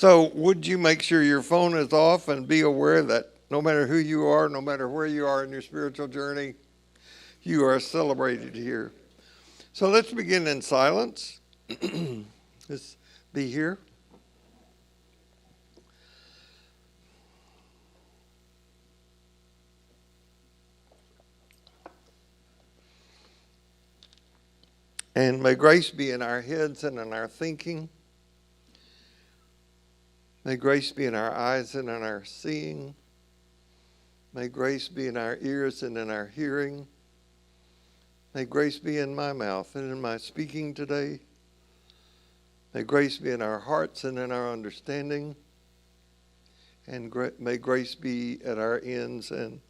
So would you make sure your phone is off and be aware that no matter who you are, no matter where you are in your spiritual journey, you are celebrated here. So let's begin in silence. Let's be here. And may grace be in our heads and in our thinking. May grace be in our eyes and in our seeing. May grace be in our ears and in our hearing. May grace be in my mouth and in my speaking today. May grace be in our hearts and in our understanding. And may grace be at our ends and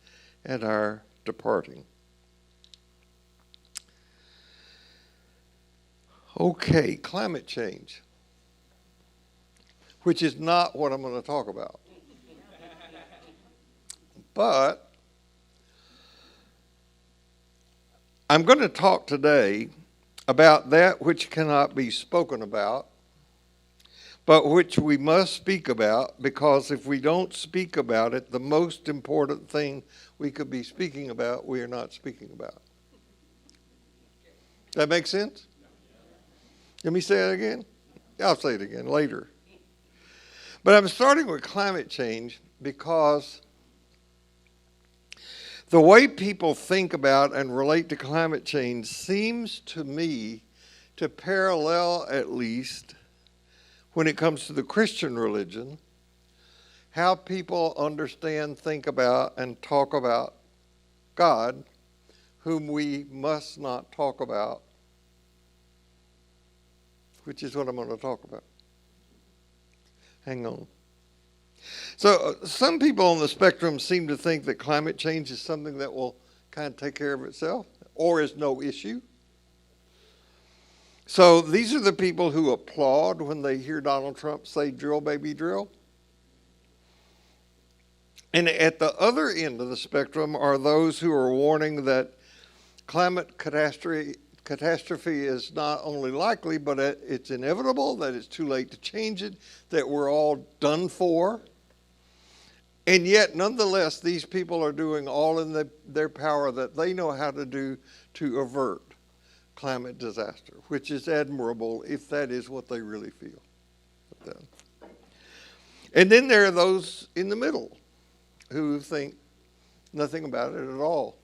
at our departing. Okay, climate change, which is not what I'm going to talk about. But I'm going to talk today about that which cannot be spoken about, but which we must speak about, because if we don't speak about it, the most important thing we could be speaking about, we are not speaking about. That make sense? Let me say it again. I'll say it again later. But I'm starting with climate change because the way people think about and relate to climate change seems to me to parallel, at least, when it comes to the Christian religion, how people understand, think about, and talk about God, whom we must not talk about, which is what I'm going to talk about. Hang on. So some people on the spectrum seem to think that climate change is something that will kind of take care of itself or is no issue. So these are the people who applaud when they hear Donald Trump say, "Drill, baby, drill." And at the other end of the spectrum are those who are warning that climate catastrophe is not only likely, but it's inevitable, that it's too late to change it, that we're all done for. And yet, nonetheless, these people are doing all in their power that they know how to do to avert climate disaster, which is admirable if that is what they really feel. And then there are those in the middle who think nothing about it at all.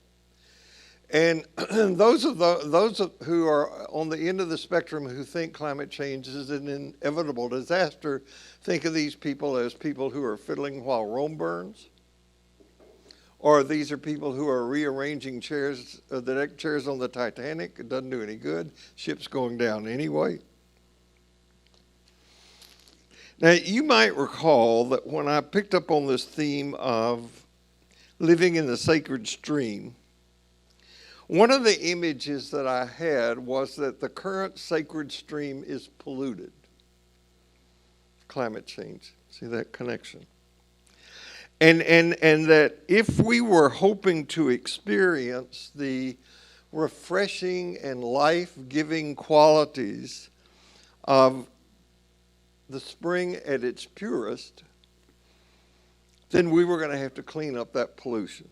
And those who are on the end of the spectrum who think climate change is an inevitable disaster, think of these people as people who are fiddling while Rome burns. Or these are people who are rearranging chairs, the deck chairs on the Titanic. It doesn't do any good. Ship's going down anyway. Now, you might recall that when I picked up on this theme of living in the sacred stream, one of the images that I had was that the current sacred stream is polluted. Climate change. See that connection? And that if we were hoping to experience the refreshing and life-giving qualities of the spring at its purest, then we were going to have to clean up that pollution.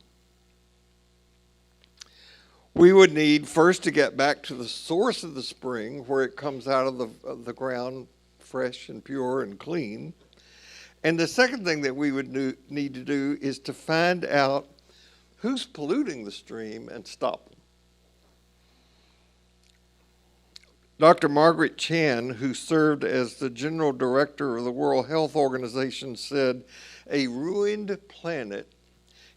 We would need first to get back to the source of the spring, where it comes out of the ground fresh and pure and clean. And the second thing that we would need to do is to find out who's polluting the stream and stop them. Dr. Margaret Chan, who served as the general director of the World Health Organization, said, "A ruined planet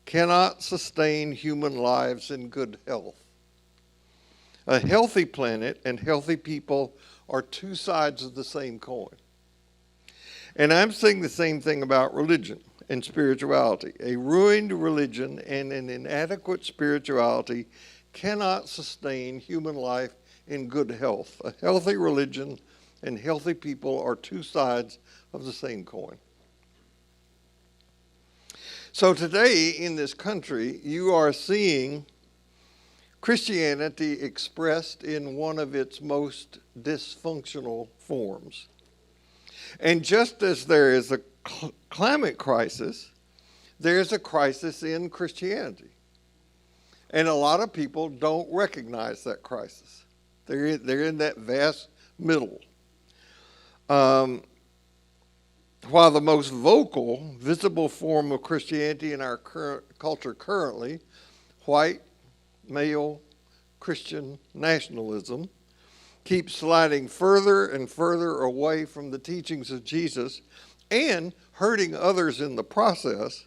cannot sustain human lives in good health. A healthy planet and healthy people are two sides of the same coin." And I'm saying the same thing about religion and spirituality. A ruined religion and an inadequate spirituality cannot sustain human life in good health. A healthy religion and healthy people are two sides of the same coin. So today in this country, you are seeing Christianity expressed in one of its most dysfunctional forms. And just as there is a climate crisis, there's a crisis in Christianity. And a lot of people don't recognize that crisis. They're in that vast middle. While the most vocal, visible form of Christianity in our current culture currently, white, male, Christian nationalism, keeps sliding further and further away from the teachings of Jesus and hurting others in the process,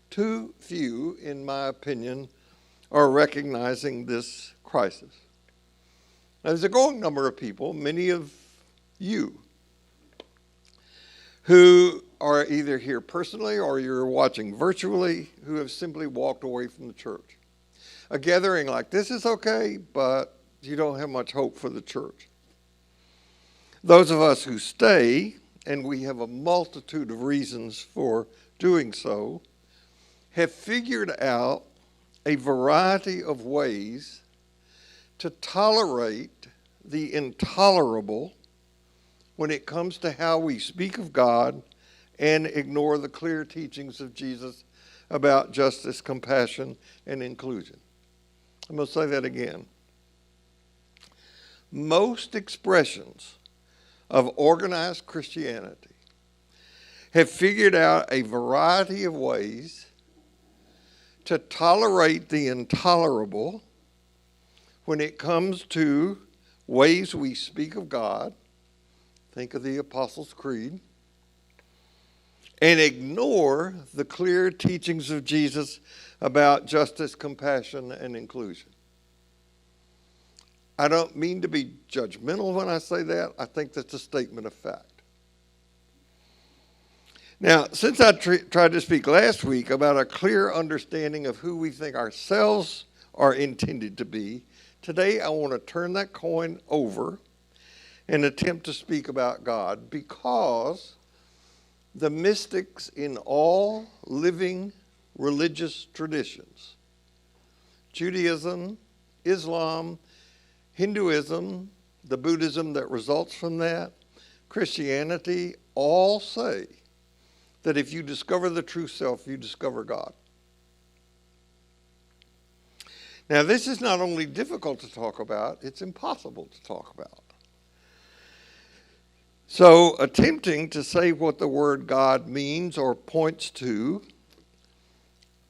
too few, in my opinion, are recognizing this crisis. Now, there's a growing number of people, many of you, who are either here personally or you're watching virtually, who have simply walked away from the church. A gathering like this is okay, but you don't have much hope for the church. Those of us who stay, and we have a multitude of reasons for doing so, have figured out a variety of ways to tolerate the intolerable when it comes to how we speak of God and ignore the clear teachings of Jesus about justice, compassion, and inclusion. I'm going to say that again. Most expressions of organized Christianity have figured out a variety of ways to tolerate the intolerable when it comes to ways we speak of God, think of the Apostles' Creed, and ignore the clear teachings of Jesus about justice, compassion, and inclusion. I don't mean to be judgmental when I say that. I think that's a statement of fact. Now, since I tried to speak last week about a clear understanding of who we think ourselves are intended to be, today I want to turn that coin over and attempt to speak about God, because the mystics in all living religious traditions, Judaism, Islam, Hinduism, the Buddhism that results from that, Christianity, all say that if you discover the true self, you discover God. Now, this is not only difficult to talk about, it's impossible to talk about. So, attempting to say what the word God means or points to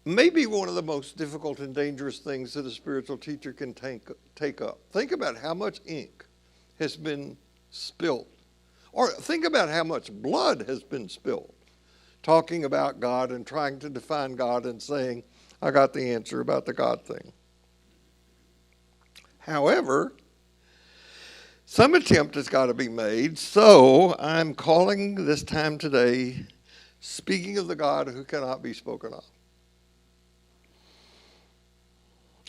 may be one of the most difficult and dangerous things that a spiritual teacher can take up. Think about how much ink has been spilled, or think about how much blood has been spilled talking about God and trying to define God and saying, I got the answer about the God thing. However, some attempt has got to be made, so I'm calling this time today, Speaking of the God Who Cannot Be Spoken Of.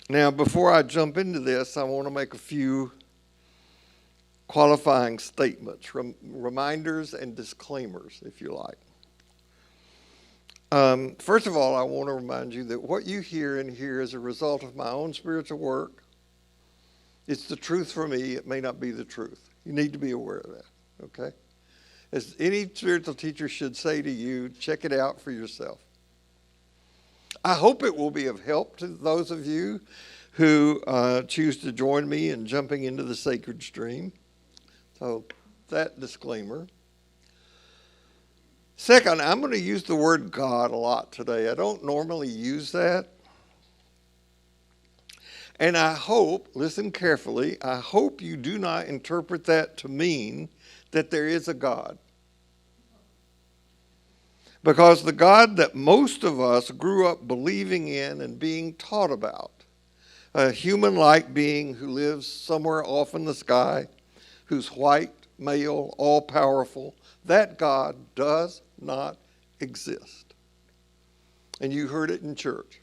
Now, before I jump into this, I want to make a few qualifying statements, reminders and disclaimers, if you like. First of all, I want to remind you that what you hear in here is a result of my own spiritual work. It's the truth for me. It may not be the truth. You need to be aware of that, okay? As any spiritual teacher should say to you, check it out for yourself. I hope it will be of help to those of you who choose to join me in jumping into the sacred stream. So that disclaimer. Second, I'm going to use the word God a lot today. I don't normally use that. And I hope, listen carefully, I hope you do not interpret that to mean that there is a God. Because the God that most of us grew up believing in and being taught about, a human-like being who lives somewhere off in the sky, who's white, male, all-powerful, that God does not exist. And you heard it in church.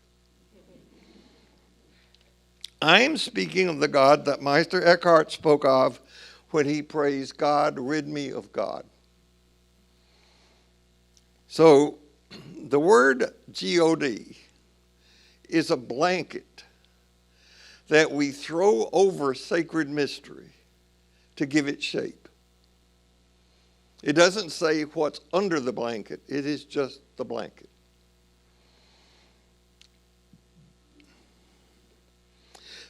I am speaking of the God that Meister Eckhart spoke of when he praised, God, rid me of God. So the word G-O-D is a blanket that we throw over sacred mystery to give it shape. It doesn't say what's under the blanket. It is just the blanket.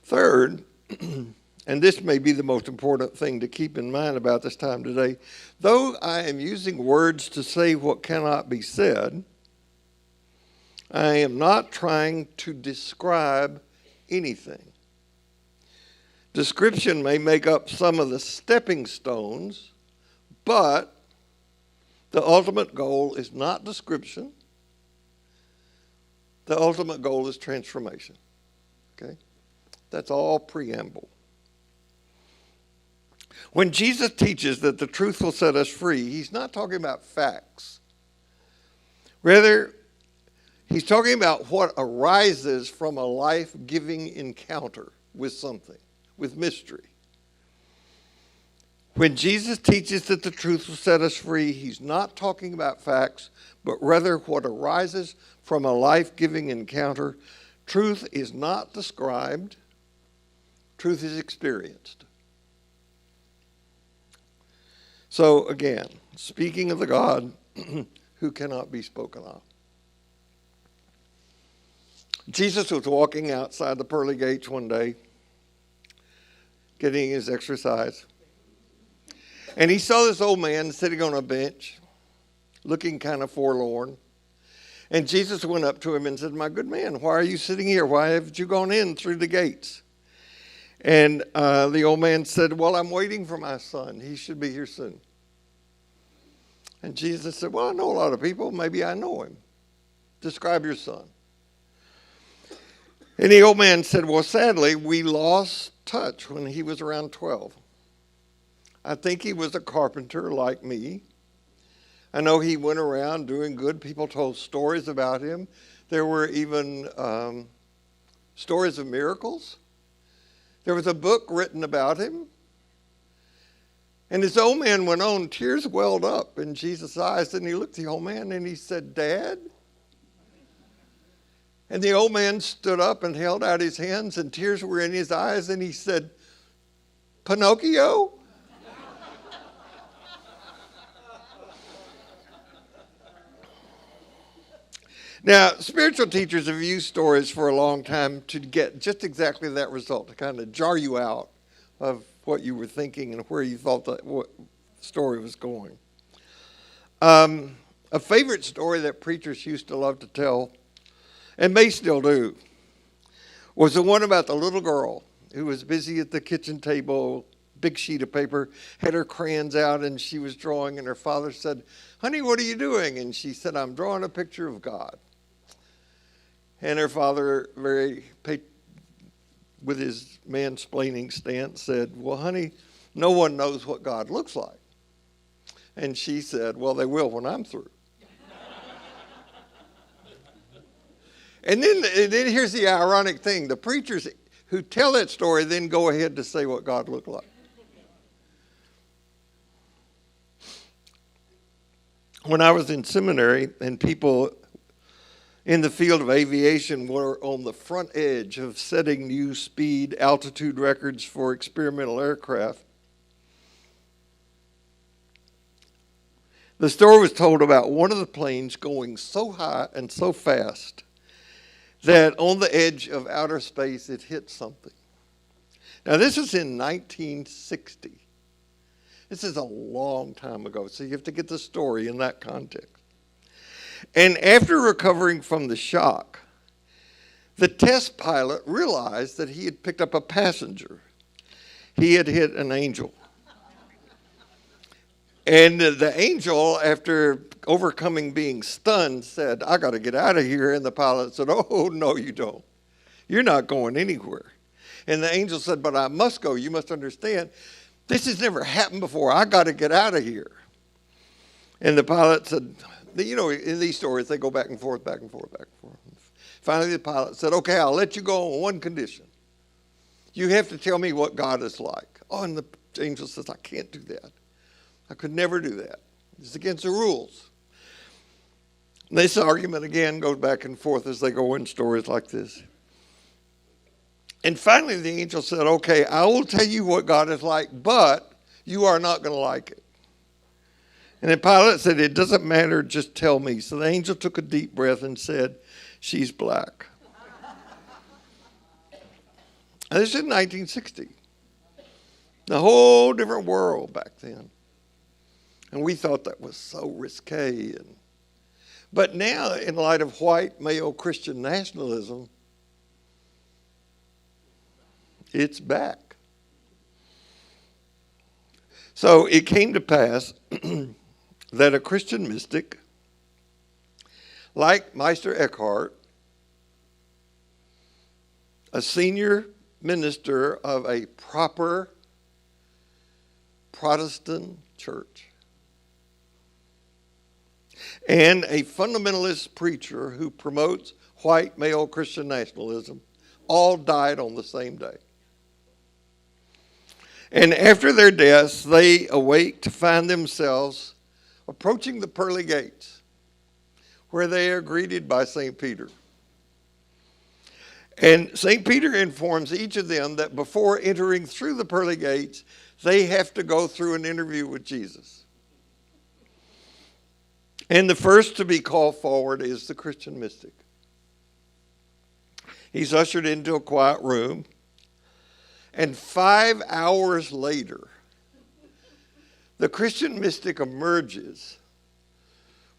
Third, and this may be the most important thing to keep in mind about this time today, though I am using words to say what cannot be said, I am not trying to describe anything. Description may make up some of the stepping stones, but the ultimate goal is not description. The ultimate goal is transformation. Okay? That's all preamble. When Jesus teaches that the truth will set us free, he's not talking about facts. Rather, he's talking about what arises from a life-giving encounter with something, with mystery. When Jesus teaches that the truth will set us free, he's not talking about facts, but rather what arises from a life-giving encounter. Truth is not described. Truth is experienced. So again, speaking of the God who cannot be spoken of. Jesus was walking outside the pearly gates one day, getting his exercise. And he saw this old man sitting on a bench, looking kind of forlorn. And Jesus went up to him and said, "My good man, why are you sitting here? Why haven't you gone in through the gates?" And the old man said, "Well, I'm waiting for my son. He should be here soon." And Jesus said, "Well, I know a lot of people. Maybe I know him. Describe your son." And the old man said, "Well, sadly, we lost touch when he was around 12. I think he was a carpenter like me. I know he went around doing good. People told stories about him. There were even stories of miracles. There was a book written about him." And this old man went on, tears welled up in Jesus' eyes, and he looked at the old man and he said, "Dad?" And the old man stood up and held out his hands, and tears were in his eyes, and he said, "Pinocchio?" Now, spiritual teachers have used stories for a long time to get just exactly that result, to kind of jar you out of what you were thinking and where you thought that what story was going. A favorite story that preachers used to love to tell, and may still do, was the one about the little girl who was busy at the kitchen table, big sheet of paper, had her crayons out, and she was drawing, and her father said, "Honey, what are you doing?" And she said, "I'm drawing a picture of God." And her father, with his mansplaining stance, said, "Well, honey, no one knows what God looks like." And she said, "Well, they will when I'm through." And then here's the ironic thing. The preachers who tell that story then go ahead to say what God looked like. When I was in seminary and people in the field of aviation were on the front edge of setting new speed altitude records for experimental aircraft, the story was told about one of the planes going so high and so fast that on the edge of outer space it hit something. Now this was in 1960. This is a long time ago, so you have to get the story in that context. And after recovering from the shock, the test pilot realized that he had picked up a passenger. He had hit an angel. And the angel, after overcoming being stunned, said, "I got to get out of here." And the pilot said, "Oh, no, you don't. You're not going anywhere." And the angel said, "But I must go. You must understand. This has never happened before. I got to get out of here." And the pilot said, you know, in these stories, they go back and forth, back and forth, back and forth. Finally, the pilot said, "Okay, I'll let you go on one condition. You have to tell me what God is like." Oh, and the angel says, "I can't do that. I could never do that. It's against the rules." And this argument again goes back and forth as they go in stories like this. And finally, the angel said, "Okay, I will tell you what God is like, but you are not going to like it." And then Pilate said, "It doesn't matter, just tell me." So the angel took a deep breath and said, "She's black." And this is 1960. A whole different world back then. And we thought that was so risque. But now, in light of white male Christian nationalism, it's back. So it came to pass that a Christian mystic, like Meister Eckhart, a senior minister of a proper Protestant church, and a fundamentalist preacher who promotes white male Christian nationalism, all died on the same day. And after their deaths, they awake to find themselves approaching the pearly gates, where they are greeted by St. Peter. And St. Peter informs each of them that before entering through the pearly gates, they have to go through an interview with Jesus. And the first to be called forward is the Christian mystic. He's ushered into a quiet room, and 5 hours later, the Christian mystic emerges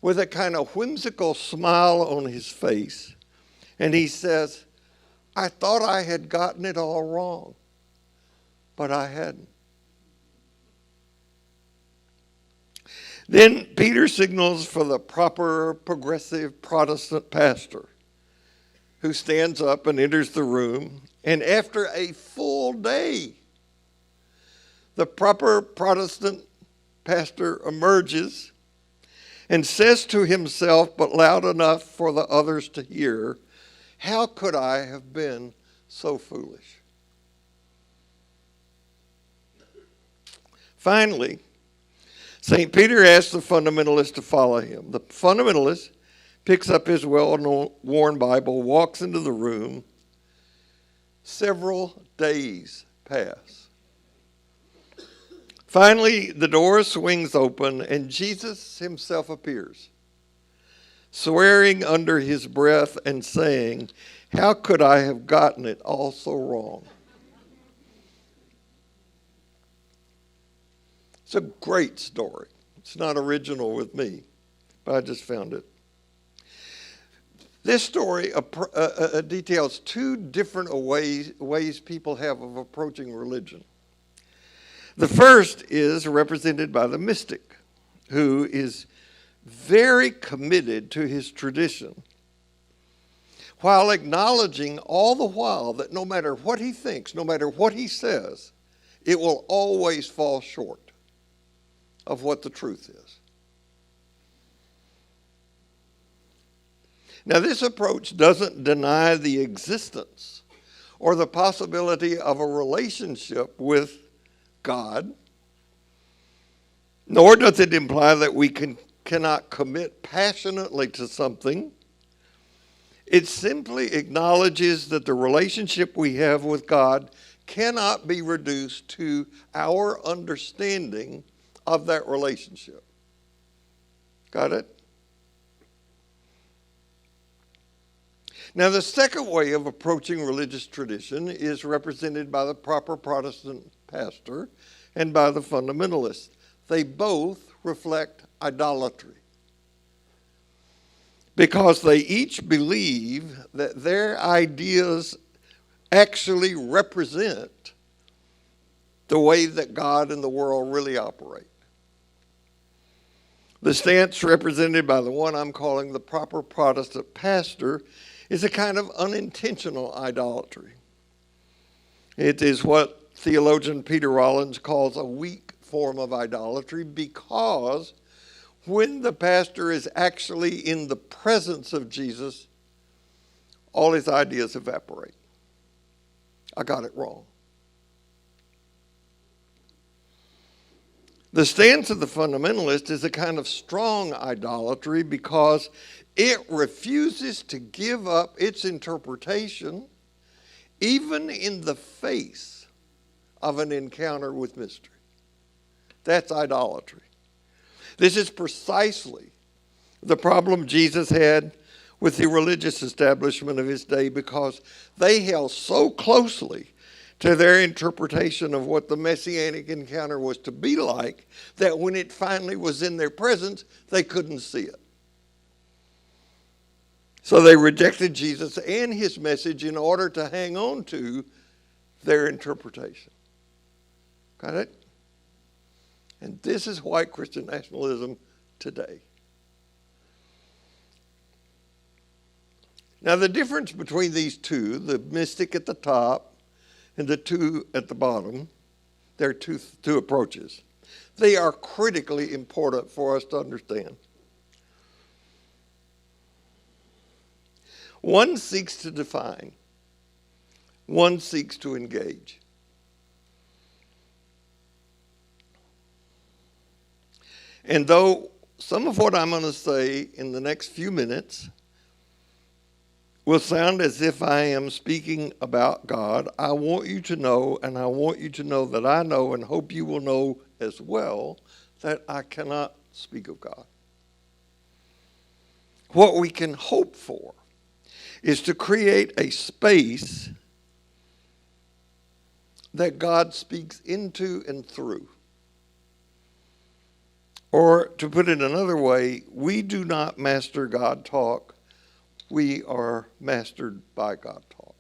with a kind of whimsical smile on his face, and he says, "I thought I had gotten it all wrong, but I hadn't." Then Peter signals for the proper progressive Protestant pastor, who stands up and enters the room. And after a full day, the proper Protestant pastor emerges and says to himself, but loud enough for the others to hear, "How could I have been so foolish?" Finally, St. Peter asks the fundamentalist to follow him. The fundamentalist picks up his well-worn Bible, walks into the room. Several days pass. Finally, the door swings open and Jesus himself appears, swearing under his breath and saying, "How could I have gotten it all so wrong?" It's a great story. It's not original with me, but I just found it. This story details two different ways people have of approaching religion. The first is represented by the mystic, who is very committed to his tradition, while acknowledging all the while that no matter what he thinks, no matter what he says, it will always fall short of what the truth is. Now, this approach doesn't deny the existence or the possibility of a relationship with God, nor does it imply that we cannot commit passionately to something. It simply acknowledges that the relationship we have with God cannot be reduced to our understanding of that relationship. Got it? Now, the second way of approaching religious tradition is represented by the proper Protestant pastor and by the fundamentalist. They both reflect idolatry, because they each believe that their ideas actually represent the way that God and the world really operate. The stance represented by the one I'm calling the proper Protestant pastor is a kind of unintentional idolatry. It is what theologian Peter Rollins calls a weak form of idolatry, because when the pastor is actually in the presence of Jesus, all his ideas evaporate. I got it wrong. The stance of the fundamentalist is a kind of strong idolatry, because it refuses to give up its interpretation even in the face of an encounter with mystery. That's idolatry. This is precisely the problem Jesus had with the religious establishment of his day, because they held so closely to their interpretation of what the messianic encounter was to be like that when it finally was in their presence, they couldn't see it. So they rejected Jesus and his message in order to hang on to their interpretation. Got it? And this is white Christian nationalism today. Now, the difference between these two, the mystic at the top and the two at the bottom, there are two approaches. They are critically important for us to understand. One seeks to define. One seeks to engage. And though some of what I'm going to say in the next few minutes will sound as if I am speaking about God, I want you to know, and I want you to know that I know, and hope you will know as well, that I cannot speak of God. What we can hope for is to create a space that God speaks into and through. Or to put it another way, we do not master God talk. We are mastered by God talk.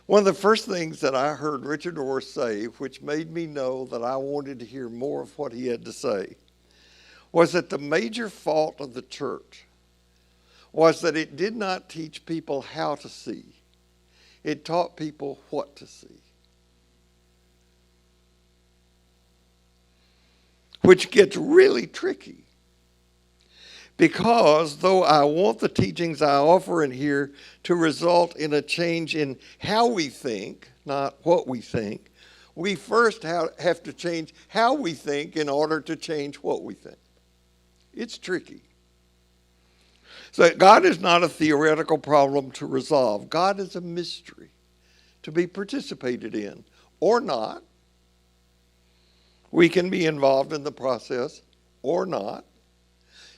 One of the first things that I heard Richard Orr say, which made me know that I wanted to hear more of what he had to say, was that the major fault of the church was that it did not teach people how to see. It taught people what to see. Which gets really tricky. Because though I want the teachings I offer in here to result in a change in how we think, not what we think, we first have to change how we think in order to change what we think. It's tricky. So God is not a theoretical problem to resolve. God is a mystery to be participated in, or not. We can be involved in the process, or not.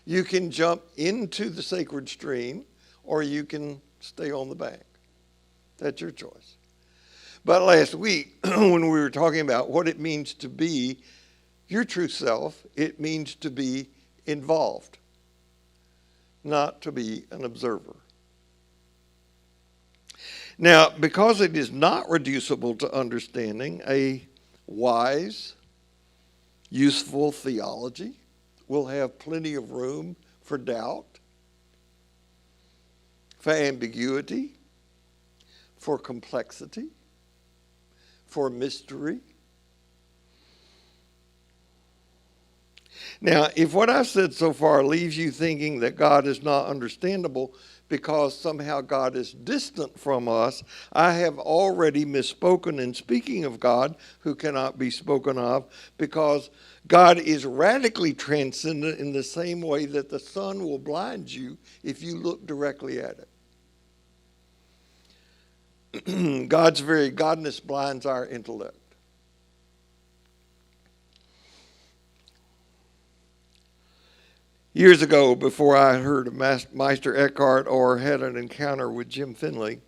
You can jump into the sacred stream, or you can stay on the bank. That's your choice. But last week, when we were talking about what it means to be your true self, it means to be involved, not to be an observer. Now, because it is not reducible to understanding, a wise, useful theology will have plenty of room for doubt, for ambiguity, for complexity, for mystery. Now, if what I've said so far leaves you thinking that God is not understandable because somehow God is distant from us, I have already misspoken in speaking of God who cannot be spoken of, because God is radically transcendent in the same way that the sun will blind you if you look directly at it. God's very godness blinds our intellect. Years ago, before I heard of Meister Eckhart or had an encounter with Jim Finley,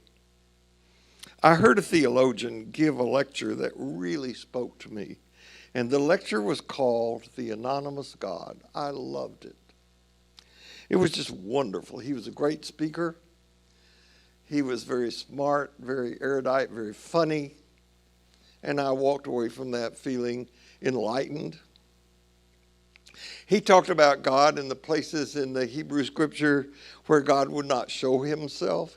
I heard a theologian give a lecture that really spoke to me. And the lecture was called The Anonymous God. I loved it. It was just wonderful. He was a great speaker. He was very smart, very erudite, very funny. And I walked away from that feeling enlightened. He talked about God in the places in the Hebrew scripture where God would not show himself,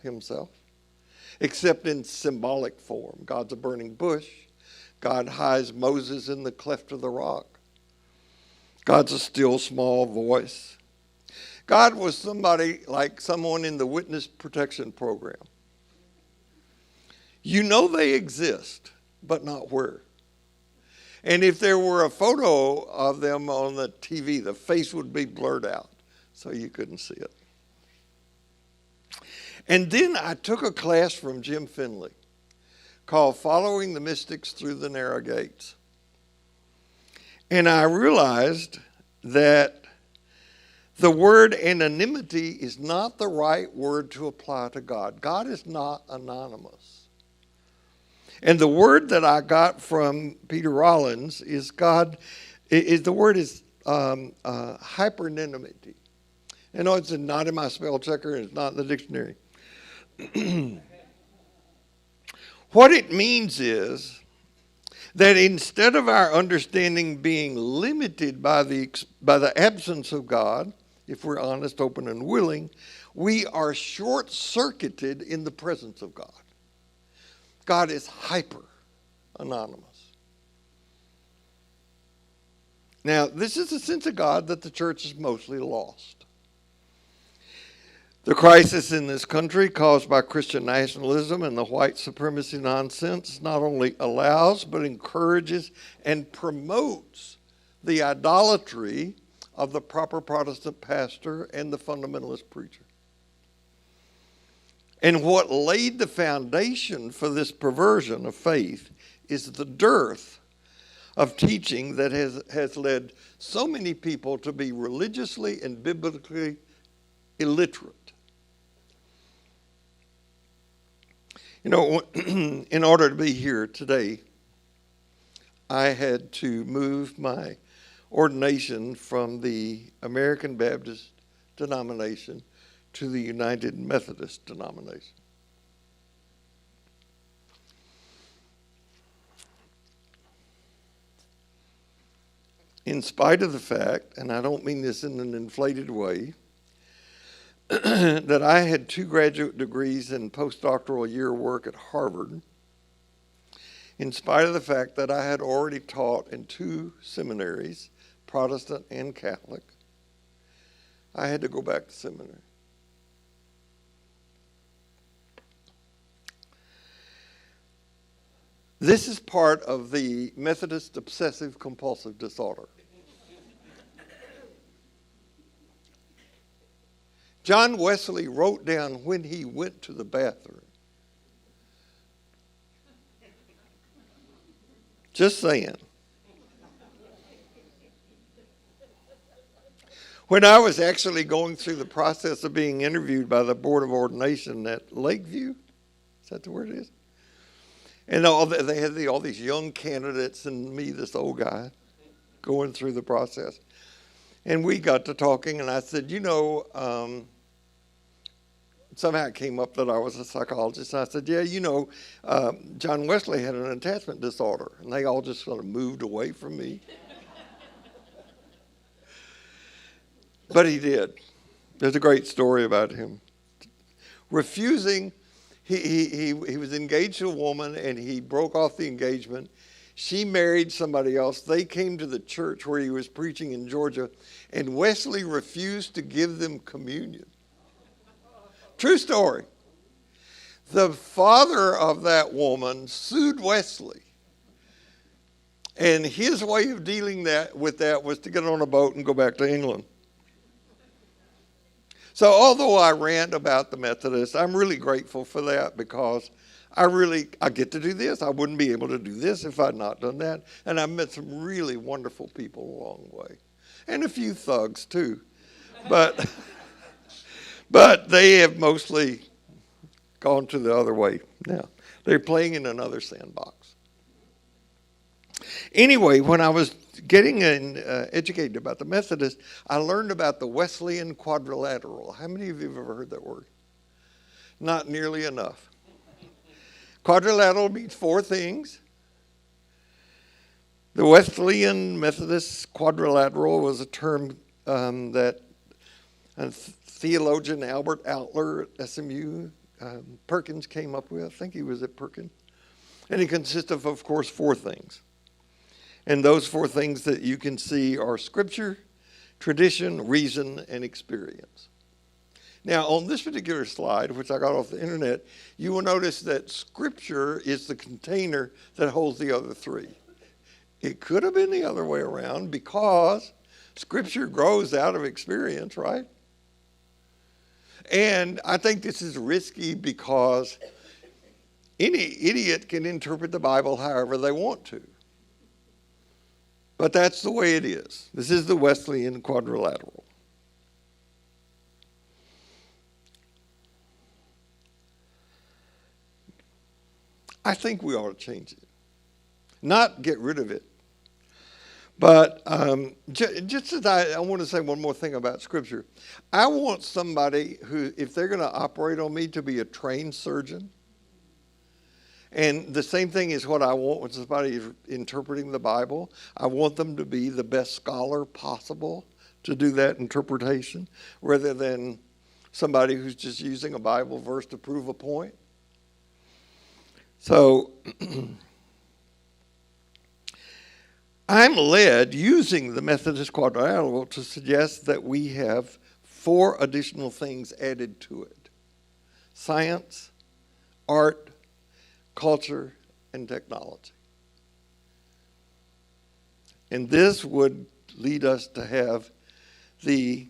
except in symbolic form. God's a burning bush. God hides Moses in the cleft of the rock. God's a still small voice. God was somebody like someone in the witness protection program. You know they exist, but not where. And if there were a photo of them on the TV, the face would be blurred out, so you couldn't see it. And then I took a class from Jim Finley called Following the Mystics Through the Narrow Gates. And I realized that the word anonymity is not the right word to apply to God. God is not anonymous. And the word that I got from Peter Rollins is the word is hyperanonymity. You know, it's not in my spell checker and it's not in the dictionary. What it means is that instead of our understanding being limited by the absence of God, if we're honest, open, and willing, we are short-circuited in the presence of God. God is hyper anonymous. Now, this is the sense of God that the church is mostly lost. The crisis in this country caused by Christian nationalism and the white supremacy nonsense not only allows but encourages and promotes the idolatry of the proper Protestant pastor and the fundamentalist preacher. And what laid the foundation for this perversion of faith is the dearth of teaching that has led so many people to be religiously and biblically illiterate. You know, in order to be here today, I had to move my ordination from the American Baptist denomination to the United Methodist denomination. In spite of the fact, and I don't mean this in an inflated way, that I had 2 graduate degrees and postdoctoral year work at Harvard, in spite of the fact that I had already taught in 2 seminaries, Protestant and Catholic, I had to go back to seminary. This is part of the Methodist obsessive compulsive disorder. John Wesley wrote down when he went to the bathroom. Just saying. When I was actually going through the process of being interviewed by the Board of Ordination at Lakeview, is that the word it is? And they had all these young candidates and me, this old guy, going through the process. And we got to talking, and I said, somehow it came up that I was a psychologist. And I said, John Wesley had an attachment disorder. And they all just sort of moved away from me. But he did. There's a great story about him. Refusing, he was engaged to a woman, and he broke off the engagement. She married somebody else. They came to the church where he was preaching in Georgia, and Wesley refused to give them communion. True story. The father of that woman sued Wesley. And his way of dealing with that was to get on a boat and go back to England. So although I rant about the Methodists, I'm really grateful for that because I get to do this. I wouldn't be able to do this if I'd not done that. And I've met some really wonderful people along the way. And a few thugs too. But they have mostly gone to the other way now. They're playing in another sandbox. Anyway, when I was getting educated about the Methodist, I learned about the Wesleyan quadrilateral. How many of you have ever heard that word? Not nearly enough. Quadrilateral means 4 things. The Wesleyan Methodist quadrilateral was a term that theologian Albert Outler at SMU, Perkins came up with. I think he was at Perkins. And it consists of course, 4 things. And those 4 things that you can see are scripture, tradition, reason, and experience. Now, on this particular slide, which I got off the internet, you will notice that scripture is the container that holds the other 3. It could have been the other way around because scripture grows out of experience, right? And I think this is risky because any idiot can interpret the Bible however they want to. But that's the way it is. This is the Wesleyan quadrilateral. I think we ought to change it. Not get rid of it. But just as I want to say one more thing about Scripture. I want somebody who, if they're going to operate on me, to be a trained surgeon. And the same thing is what I want when somebody is interpreting the Bible. I want them to be the best scholar possible to do that interpretation, rather than somebody who's just using a Bible verse to prove a point. So I'm led, using the Methodist quadrilateral, to suggest that we have 4 additional things added to it: science, art, culture, and technology. And this would lead us to have the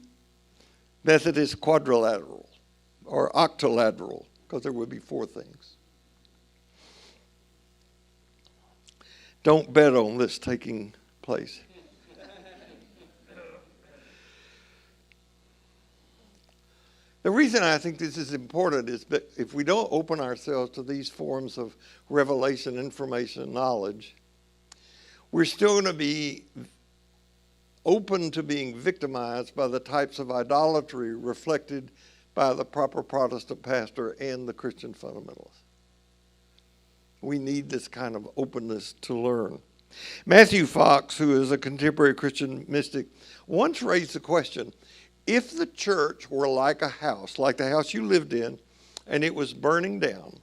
Methodist quadrilateral, or octolateral, because there would be 4 things. Don't bet on this taking place. The reason I think this is important is that if we don't open ourselves to these forms of revelation, information, and knowledge, we're still going to be open to being victimized by the types of idolatry reflected by the proper Protestant pastor and the Christian fundamentalists. We need this kind of openness to learn. Matthew Fox, who is a contemporary Christian mystic, once raised the question, if the church were like a house, like the house you lived in, and it was burning down,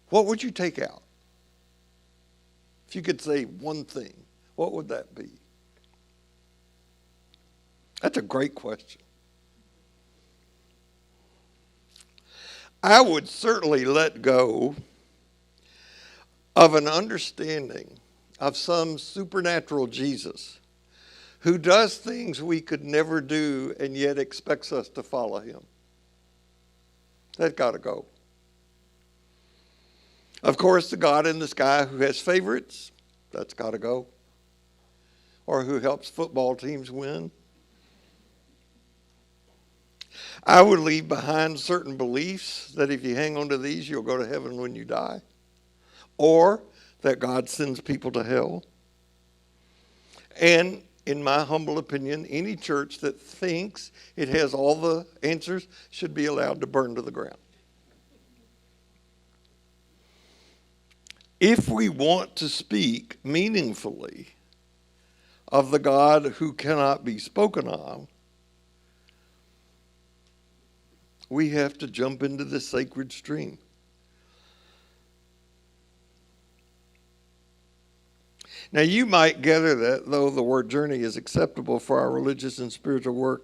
what would you take out? If you could say one thing, what would that be? That's a great question. I would certainly let go of an understanding of some supernatural Jesus who does things we could never do and yet expects us to follow him. That's got to go. Of course, the God in the sky who has favorites, that's got to go. Or who helps football teams win. I would leave behind certain beliefs that if you hang on to these, you'll go to heaven when you die. Or that God sends people to hell. And in my humble opinion, any church that thinks it has all the answers should be allowed to burn to the ground. If we want to speak meaningfully of the God who cannot be spoken of, we have to jump into the sacred stream. Now, you might gather that, though the word journey is acceptable for our religious and spiritual work,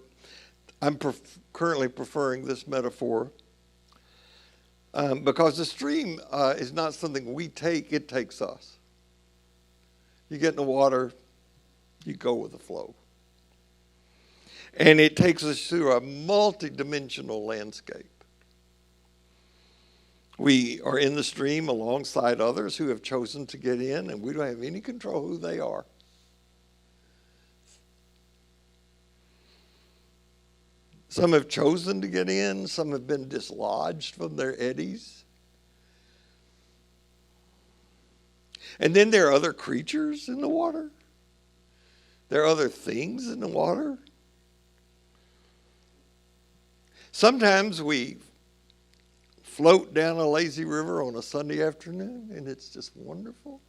I'm currently preferring this metaphor because the stream is not something we take, it takes us. You get in the water, you go with the flow. And it takes us through a multi-dimensional landscape. We are in the stream alongside others who have chosen to get in, and we don't have any control who they are. Some have chosen to get in. Some have been dislodged from their eddies. And then there are other creatures in the water. There are other things in the water. Sometimes we float down a lazy river on a Sunday afternoon, and it's just wonderful.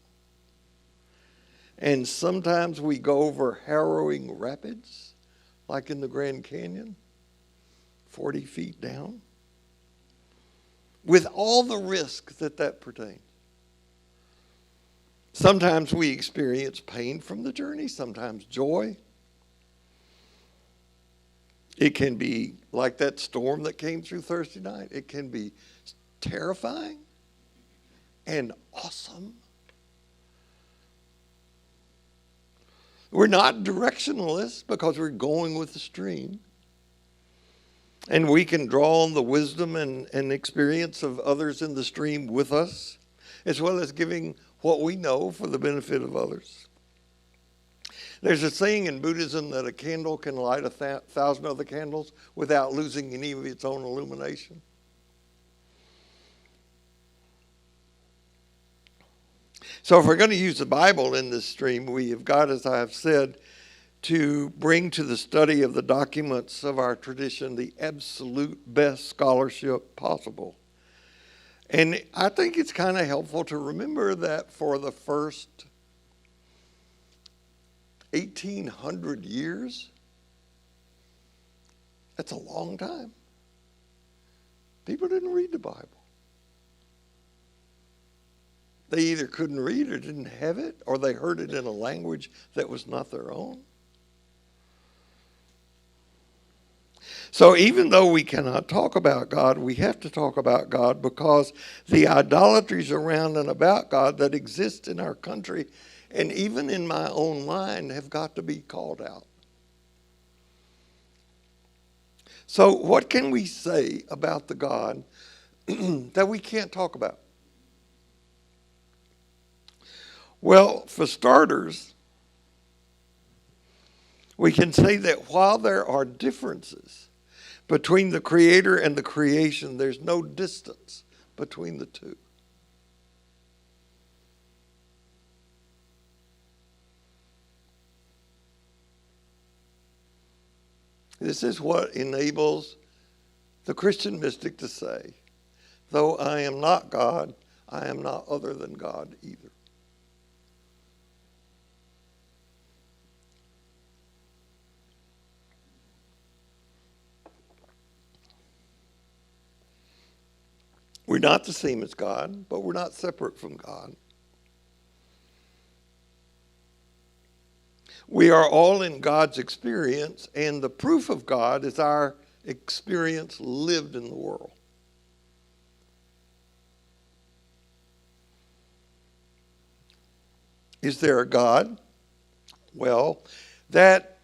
And sometimes we go over harrowing rapids, like in the Grand Canyon, 40 feet down, with all the risk that pertains. Sometimes we experience pain from the journey, sometimes joy. It can be like that storm that came through Thursday night. It can be terrifying and awesome. We're not directionalists because we're going with the stream. And we can draw on the wisdom and experience of others in the stream with us, as well as giving what we know for the benefit of others. There's a saying in Buddhism that a candle can light 1,000 other candles without losing any of its own illumination. So if we're going to use the Bible in this stream, we have got, as I have said, to bring to the study of the documents of our tradition the absolute best scholarship possible. And I think it's kind of helpful to remember that for the first 1,800 years, that's a long time. People didn't read the Bible. They either couldn't read or didn't have it, or they heard it in a language that was not their own. So even though we cannot talk about God, we have to talk about God because the idolatries around and about God that exist in our country and even in my own mind have got to be called out. So what can we say about the God that we can't talk about? Well, for starters, we can say that while there are differences between the Creator and the creation, there's no distance between the two. This is what enables the Christian mystic to say, though I am not God, I am not other than God either. We're not the same as God, but we're not separate from God. We are all in God's experience, and the proof of God is our experience lived in the world. Is there a God? Well, that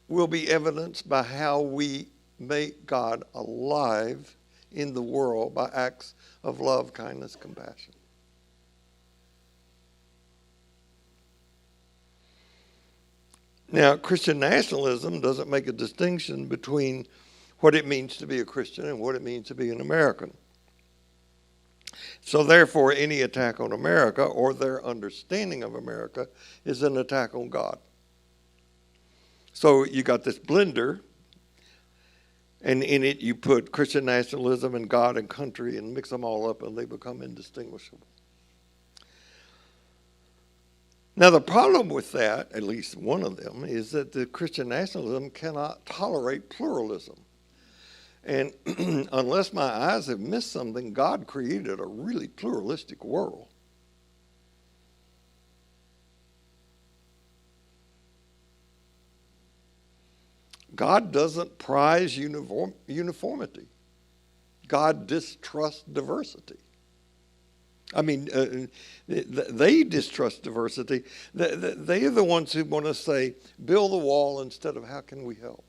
will be evidenced by how we make God alive in the world by acts of love, kindness, compassion. Now, Christian nationalism doesn't make a distinction between what it means to be a Christian and what it means to be an American. So therefore, any attack on America or their understanding of America is an attack on God. So you got this blender, and in it you put Christian nationalism and God and country and mix them all up and they become indistinguishable. Now the problem with that, at least one of them, is that the Christian nationalism cannot tolerate pluralism. And unless my eyes have missed something, God created a really pluralistic world. God doesn't prize uniformity. God distrusts diversity. I mean, they distrust diversity. They are the ones who want to say, build the wall instead of how can we help?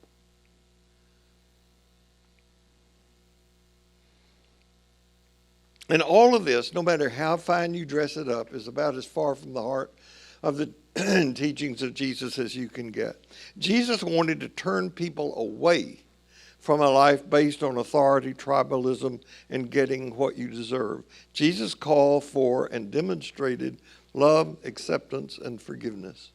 And all of this, no matter how fine you dress it up, is about as far from the heart of the teachings of Jesus as you can get. Jesus wanted to turn people away from a life based on authority, tribalism, and getting what you deserve. Jesus called for and demonstrated love, acceptance, and forgiveness.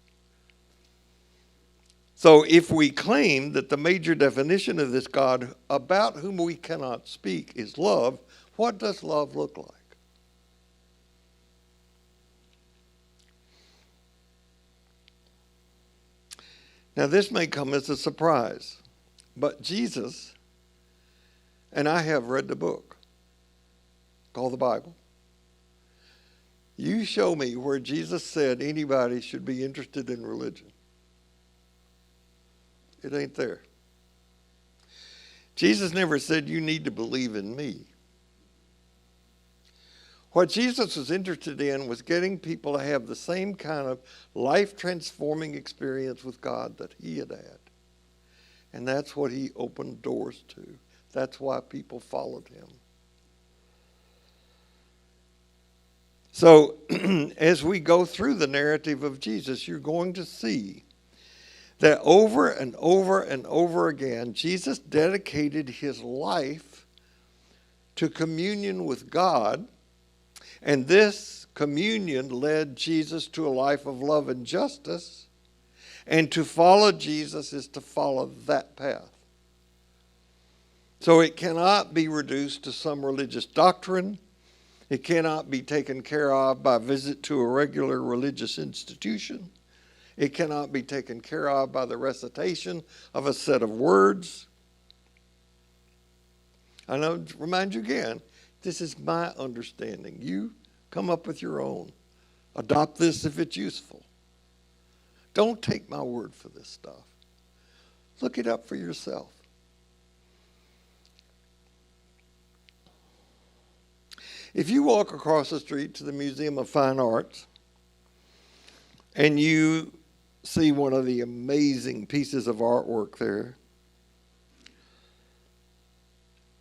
So if we claim that the major definition of this God about whom we cannot speak is love, what does love look like? Now, this may come as a surprise, but Jesus, and I have read the book called the Bible. You show me where Jesus said anybody should be interested in religion. It ain't there. Jesus never said you need to believe in me. What Jesus was interested in was getting people to have the same kind of life-transforming experience with God that he had had. And that's what he opened doors to. That's why people followed him. So as we go through the narrative of Jesus, you're going to see that over and over and over again, Jesus dedicated his life to communion with God, and this communion led Jesus to a life of love and justice, and to follow Jesus is to follow that path. So it cannot be reduced to some religious doctrine. It cannot be taken care of by a visit to a regular religious institution. It cannot be taken care of by the recitation of a set of words. I know, remind you again, this is my understanding. You come up with your own. Adopt this if it's useful. Don't take my word for this stuff. Look it up for yourself. If you walk across the street to the Museum of Fine Arts and you see one of the amazing pieces of artwork there,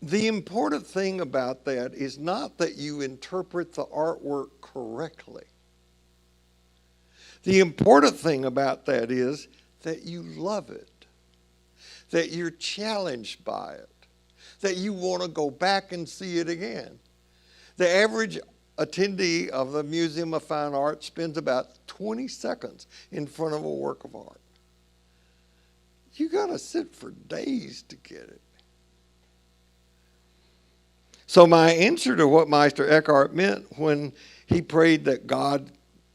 the important thing about that is not that you interpret the artwork correctly. The important thing about that is that you love it, that you're challenged by it, that you want to go back and see it again. The average attendee of the Museum of Fine Arts spends about 20 seconds in front of a work of art. You got to sit for days to get it. So my answer to what Meister Eckhart meant when he prayed that God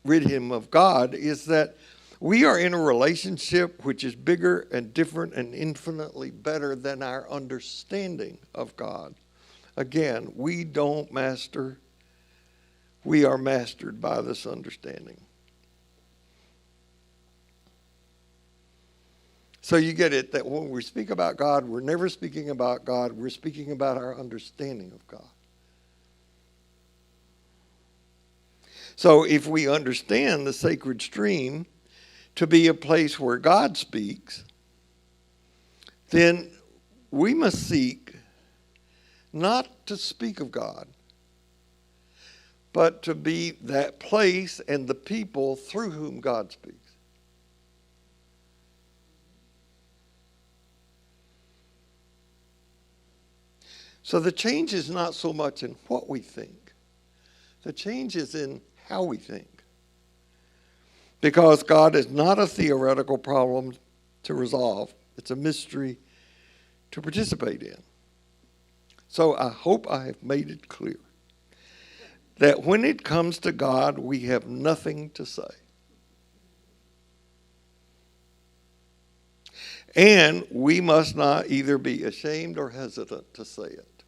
rid him of God is that we are in a relationship which is bigger and different and infinitely better than our understanding of God. Again, we don't master, we are mastered by this understanding. So you get it, that when we speak about God, we're never speaking about God, we're speaking about our understanding of God. So if we understand the sacred stream to be a place where God speaks, then we must seek not to speak of God, but to be that place and the people through whom God speaks. So the change is not so much in what we think. The change is in how we think. Because God is not a theoretical problem to resolve. It's a mystery to participate in. So I hope I have made it clear that when it comes to God, we have nothing to say. And we must not either be ashamed or hesitant to say it.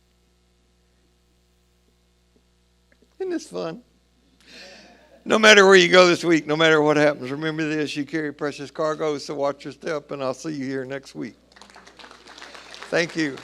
Isn't this fun? No matter where you go this week, no matter what happens, remember this: you carry precious cargo, so watch your step, and I'll see you here next week. Thank you.